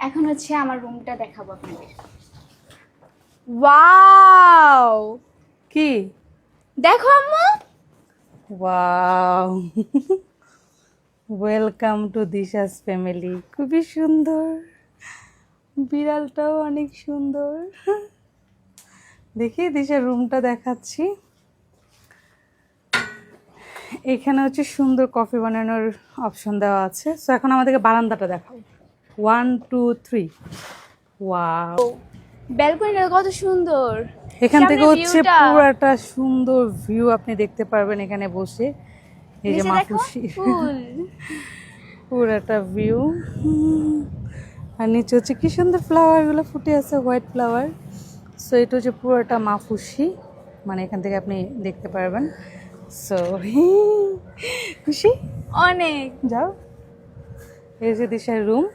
এখন হচ্ছে আমার রুমটা দেখাবো আপনাদের। ওয়াও, কি দেখো আম্মু, ওয়াও, ওয়েলকাম টু দিশাস ফ্যামিলি। খুবই সুন্দর, বিড়ালটাও অনেক সুন্দর। দেখি দিশার রুমটা দেখাচ্ছি। এখানে হচ্ছে সুন্দর কফি বানানোর অপশন দেওয়া আছে। সো এখন আমাদেরকে বারান্দাটা দেখাও। 1 2 3। ওয়াও, ব্যালকনিটা কত সুন্দর। এখান থেকে সামনের হচ্ছে ভিউটা। পুরোটা সুন্দর ভিউ আপনি দেখতে পারবেন এখানে বসে। এই যে নিচে দেখো মাফুসি, ফুল। পুরোটা ভিউ। আর নিচে হচ্ছে কি সুন্দর ফ্লাওয়ারগুলো ফুটে আছে, হোয়াইট ফ্লাওয়ার। সো এটা হচ্ছে পুরোটা মাফুসি, মানে এখান থেকে আপনি দেখতে পারবেন। সো খুশি অনেক। যাও। এই যে দিশার রুম।